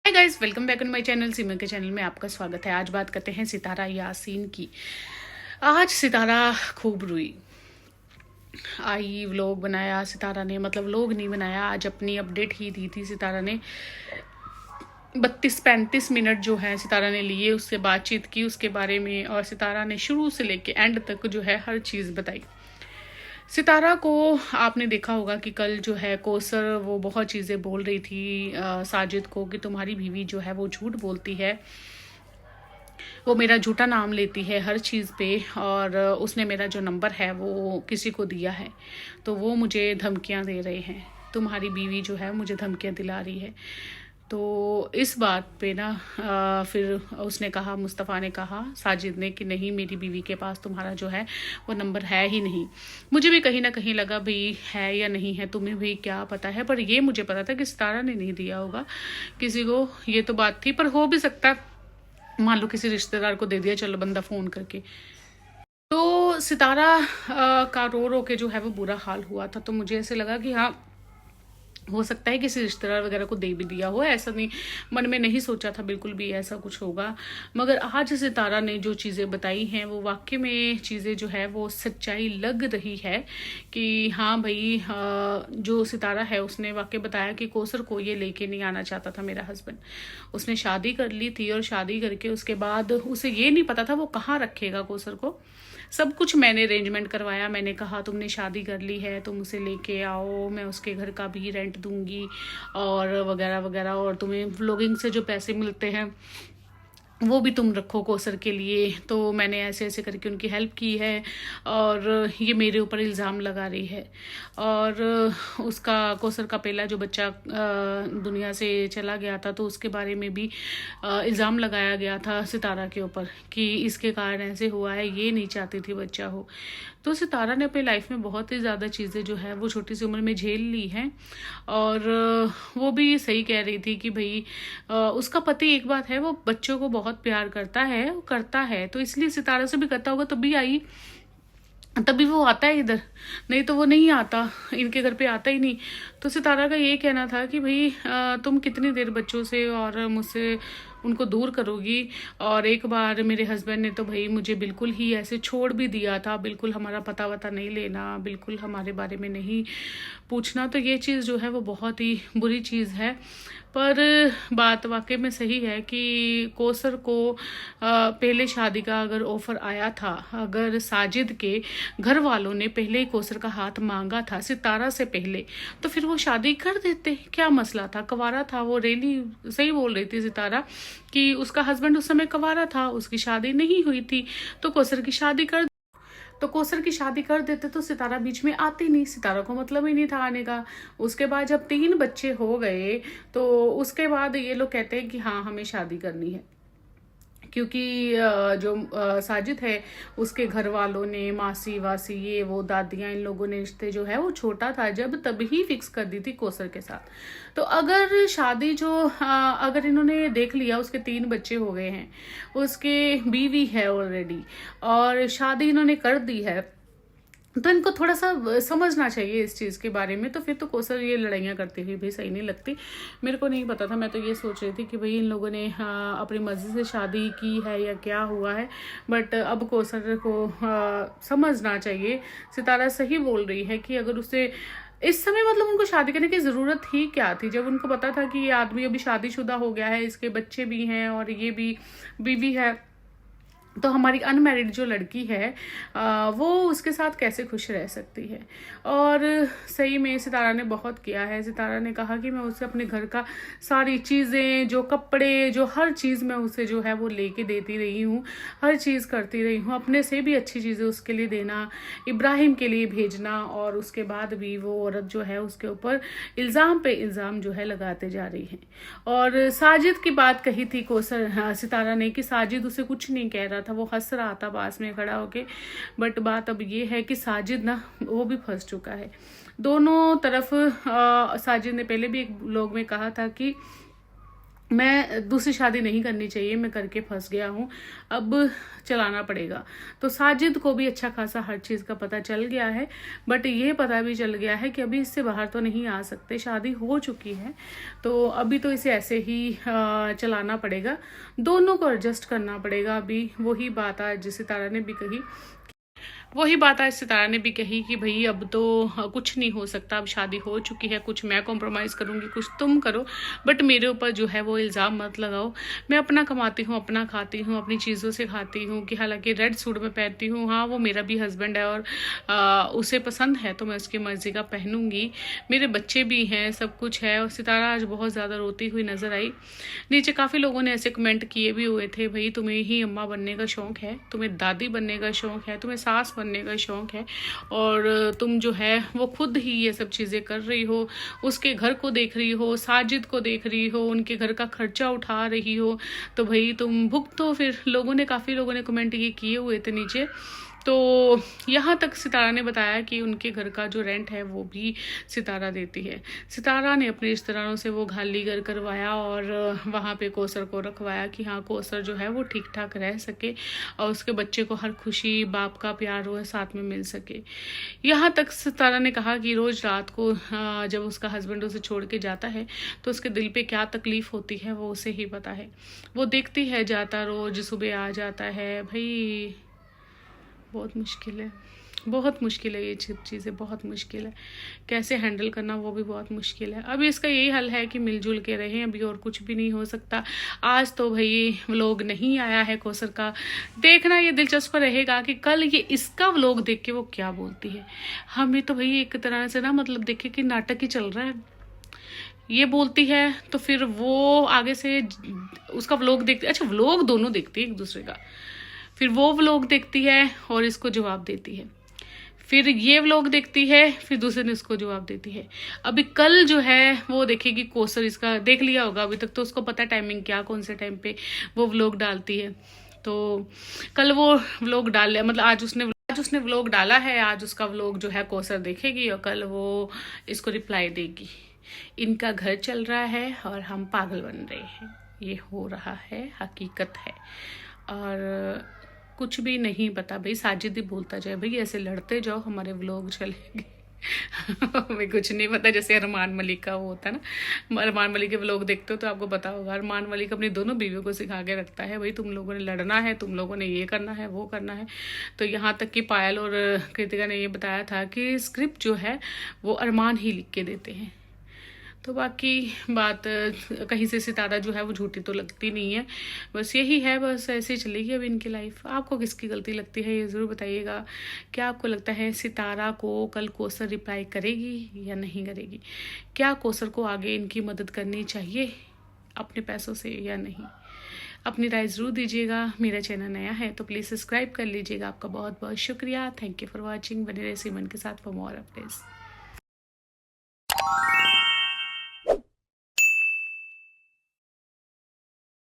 Hi guys, welcome back on my channel. Seema के channel में आपका स्वागत है। आज बात करते हैं सितारा यासीन की। आज सितारा खूब रोई। आई व्लॉग बनाया सितारा ने, मतलब व्लॉग नहीं बनाया, आज अपनी अपडेट ही दी थी सितारा ने। 32-35 मिनट जो है सितारा ने लिए, उससे बातचीत की उसके बारे में, और सितारा ने शुरू से लेके एंड तक जो है हर चीज़ बताई। सितारा को आपने देखा होगा कि कल जो है कौसर वो बहुत चीज़ें बोल रही थी साजिद को कि तुम्हारी बीवी जो है वो झूठ बोलती है, वो मेरा झूठा नाम लेती है हर चीज़ पे, और उसने मेरा जो नंबर है वो किसी को दिया है, तो वो मुझे धमकियां दे रहे हैं। तुम्हारी बीवी जो है मुझे धमकियां दिला रही है। तो इस बात पे ना फिर उसने कहा, मुस्तफ़ा ने कहा साजिद ने, कि नहीं मेरी बीवी के पास तुम्हारा जो है वो नंबर है ही नहीं। मुझे भी कहीं ना कहीं लगा भाई है या नहीं है, तुम्हें भी क्या पता है, पर ये मुझे पता था कि सितारा ने नहीं दिया होगा किसी को। ये तो बात थी, पर हो भी सकता मान लो किसी रिश्तेदार को दे दिया, चलो बंदा फ़ोन करके। तो सितारा का रो रो के जो है वो बुरा हाल हुआ था। तो मुझे ऐसे लगा कि हाँ, हो सकता है किसी रिश्तेदार वगैरह को दे भी दिया हो, ऐसा नहीं, मन में नहीं सोचा था बिल्कुल भी ऐसा कुछ होगा। मगर आज सितारा ने जो चीज़ें बताई हैं वो वाकई में चीज़ें जो है वो सच्चाई लग रही है कि हाँ भाई, जो सितारा है उसने वाकई बताया कि कौसर को ये लेके नहीं आना चाहता था मेरा हस्बैंड। उसने शादी कर ली थी, और शादी करके उसके बाद उसे ये नहीं पता था वो कहाँ रखेगा कौसर को। सब कुछ मैंने अरेंजमेंट करवाया, मैंने कहा तुमने शादी कर ली है, तुम उसे लेके आओ, मैं उसके घर का भी रेंट दूंगी और वगैरह वगैरह, और तुम्हें व्लॉगिंग से जो पैसे मिलते हैं वो भी तुम रखो कौसर के लिए। तो मैंने ऐसे ऐसे करके उनकी हेल्प की है, और ये मेरे ऊपर इल्ज़ाम लगा रही है। और उसका कौसर का पहला जो बच्चा दुनिया से चला गया था, तो उसके बारे में भी इल्ज़ाम लगाया गया था सितारा के ऊपर कि इसके कारण ऐसे हुआ है, ये नहीं चाहती थी बच्चा हो। तो सितारा ने अपनी लाइफ में बहुत ही ज़्यादा चीज़ें जो है वो छोटी सी उम्र में झेल ली हैं। और वो भी सही कह रही थी कि भाई उसका पति, एक बात है, वो बच्चों को बहुत प्यार करता है, वो करता है, तो इसलिए सितारा से भी करता होगा, तभी आई, तभी वो आता है इधर, नहीं तो वो नहीं आता, इनके घर पे आता ही नहीं। तो सितारा का ये कहना था कि भाई तुम कितनी देर बच्चों से और मुझसे उनको दूर करोगी। और एक बार मेरे हस्बैंड ने तो भाई मुझे बिल्कुल ही ऐसे छोड़ भी दिया था, बिल्कुल हमारा पता वता नहीं लेना, बिल्कुल हमारे बारे में नहीं पूछना। तो ये चीज़ जो है वो बहुत ही बुरी चीज़ है। पर बात वाकई में सही है कि कौसर को पहले शादी का अगर ऑफर आया था, अगर साजिद के घर वालों ने पहले ही कौसर का हाथ मांगा था सितारा से पहले, तो फिर वो शादी कर देते, क्या मसला था। कवारा था वो, रेली सही बोल रही थी सितारा कि उसका हस्बैंड उस समय कवारा था, उसकी शादी नहीं हुई थी, तो कौसर की शादी कर, तो कौसर की शादी कर देते तो सितारा बीच में आती नहीं, सितारा को मतलब ही नहीं था आने का। उसके बाद जब 3 बच्चे हो गए, तो उसके बाद ये लोग कहते हैं कि हाँ हमें शादी करनी है, क्योंकि जो साजिद है उसके घर वालों ने, मासी वासी ये वो दादियाँ, इन लोगों ने रिश्ते जो है वो छोटा था जब, तभी फिक्स कर दी थी कौसर के साथ। तो अगर शादी जो अगर इन्होंने देख लिया, उसके 3 बच्चे हो गए हैं, उसके बीवी है ऑलरेडी, और शादी इन्होंने कर दी है, तो इनको थोड़ा सा समझना चाहिए इस चीज़ के बारे में। तो फिर तो कौसर ये लड़ाइयाँ करती हुई भी सही नहीं लगती। मेरे को नहीं पता था, मैं तो ये सोच रही थी कि भाई इन लोगों ने अपनी मर्जी से शादी की है या क्या हुआ है। बट अब कौसर को समझना चाहिए, सितारा सही बोल रही है कि अगर उसे इस समय, मतलब उनको शादी करने की ज़रूरत ही क्या थी, जब उनको पता था कि ये आदमी अभी शादीशुदा हो गया है, इसके बच्चे भी हैं और ये भी बीवी है, तो हमारी अनमैरिड जो लड़की है वो उसके साथ कैसे खुश रह सकती है। और सही में सितारा ने बहुत किया है। सितारा ने कहा कि मैं उसे अपने घर का सारी चीज़ें, जो कपड़े, जो हर चीज़ मैं उसे जो है वो लेके देती रही हूँ, हर चीज़ करती रही हूँ, अपने से भी अच्छी चीज़ें उसके लिए देना, इब्राहिम के लिए भेजना, और उसके बाद भी वो औरत जो है उसके ऊपर इल्ज़ाम पे इल्ज़ाम जो है लगाते जा रही है। और साजिद की बात कही थी कौसर, सितारा ने, कि साजिद उसे कुछ नहीं कह रहा था, वो हंस रहा था पास में खड़ा होके। बट बात अब ये है कि साजिद ना वो भी फंस चुका है दोनों तरफ। साजिद ने पहले भी एक लोग में कहा था कि मैं दूसरी शादी नहीं करनी चाहिए, मैं करके फंस गया हूँ, अब चलाना पड़ेगा। तो साजिद को भी अच्छा खासा हर चीज़ का पता चल गया है, बट ये पता भी चल गया है कि अभी इससे बाहर तो नहीं आ सकते, शादी हो चुकी है, तो अभी तो इसे ऐसे ही चलाना पड़ेगा, दोनों को एडजस्ट करना पड़ेगा। अभी वही बात आज सितारा ने भी कही, वही बात आज सितारा ने भी कही कि भाई अब तो कुछ नहीं हो सकता, अब शादी हो चुकी है, कुछ मैं कॉम्प्रोमाइज़ करूँगी, कुछ तुम करो, बट मेरे ऊपर जो है वो इल्ज़ाम मत लगाओ। मैं अपना कमाती हूँ, अपना खाती हूँ, अपनी चीज़ों से खाती हूँ, कि हालांकि रेड सूट में पहनती हूँ, हाँ वो मेरा भी हस्बैंड है और उसे पसंद है तो मैं उसकी मर्ज़ी का पहनूंगी, मेरे बच्चे भी हैं, सब कुछ है। और सितारा आज बहुत ज़्यादा रोती हुई नज़र आई। नीचे काफ़ी लोगों ने ऐसे कमेंट किए भी हुए थे, भाई तुम्हें ही अम्मा बनने का शौक़ है, तुम्हें दादी बनने का शौक़ है, तुम्हें सास बनने का शौक़ है, और तुम जो है वो खुद ही ये सब चीज़ें कर रही हो, उसके घर को देख रही हो, साजिद को देख रही हो, उनके घर का खर्चा उठा रही हो, तो भाई तुम भुगतो। फिर काफ़ी लोगों ने कमेंट ये किए हुए थे नीचे। तो यहाँ तक सितारा ने बताया कि उनके घर का जो रेंट है वो भी सितारा देती है। सितारा ने अपने रिश्तेदारों से वो खाली घर करवाया और वहाँ पे कौसर को रखवाया कि हाँ कौसर जो है वो ठीक ठाक रह सके और उसके बच्चे को हर खुशी बाप का प्यार वो साथ में मिल सके। यहाँ तक सितारा ने कहा कि रोज़ रात को जब उसका हस्बैंड उसे छोड़ के जाता है तो उसके दिल पे क्या तकलीफ़ होती है वो उसे ही पता है। वो देखती है जाता, रोज़ सुबह आ जाता है। भाई बहुत मुश्किल है, बहुत मुश्किल है, ये चीज़ें बहुत मुश्किल है, कैसे हैंडल करना वो भी बहुत मुश्किल है। अभी इसका यही हल है कि मिलजुल के रहें, अभी और कुछ भी नहीं हो सकता। आज तो भाई व्लॉग नहीं आया है कौसर का, देखना ये दिलचस्प रहेगा कि कल ये इसका व्लॉग देख के वो क्या बोलती है। हमें तो भाई एक तरह से ना मतलब देखे कि नाटक ही चल रहा है, ये बोलती है तो फिर वो आगे से उसका व्लॉग देखती, अच्छा व्लॉग दोनों देखती है एक दूसरे का, फिर वो व्लॉग देखती है और इसको जवाब देती है, फिर ये व्लॉग देखती है, फिर दूसरे दिन इसको जवाब देती है। अभी कल जो है वो देखेगी कौसर, इसका देख लिया होगा अभी तक तो उसको पता है टाइमिंग क्या, कौन से टाइम पे वो व्लॉग डालती है। तो कल वो व्लॉग डाल, मतलब आज उसने व्लॉग डाला है, आज उसका व्लॉग जो है कौसर देखेगी और कल वो इसको रिप्लाई देगी। इनका घर चल रहा है और हम पागल बन रहे हैं, ये हो रहा है, हकीकत है। और कुछ भी नहीं पता भाई, साजिद ही बोलता जाए भाई ऐसे लड़ते जाओ हमारे व्लॉग चलेंगे। हमें कुछ नहीं पता, जैसे अरमान मलिक का वो होता है ना, अरमान मलिक के व्लॉग देखते हो तो आपको पता होगा, अरमान मलिक अपनी दोनों बीवियों को सिखा के रखता है, भाई तुम लोगों ने लड़ना है, तुम लोगों ने ये करना है, वो करना है। तो यहाँ तक कि पायल और कृतिका ने ये बताया था कि स्क्रिप्ट जो है वो अरमान ही लिख के देते हैं। तो बाकी बात कहीं से सितारा जो है वो झूठी तो लगती नहीं है, बस यही है, बस ऐसे ही चलेगी अब इनकी लाइफ। आपको किसकी गलती लगती है ये ज़रूर बताइएगा। क्या आपको लगता है सितारा को कल कौसर रिप्लाई करेगी या नहीं करेगी? क्या कौसर को आगे इनकी मदद करनी चाहिए अपने पैसों से या नहीं? अपनी राय ज़रूर दीजिएगा। मेरा चैनल नया है तो प्लीज़ सब्सक्राइब कर लीजिएगा। आपका बहुत बहुत शुक्रिया। Thank you for watching. बने रहे सिमन के साथ फॉर मोर अपडेट्स।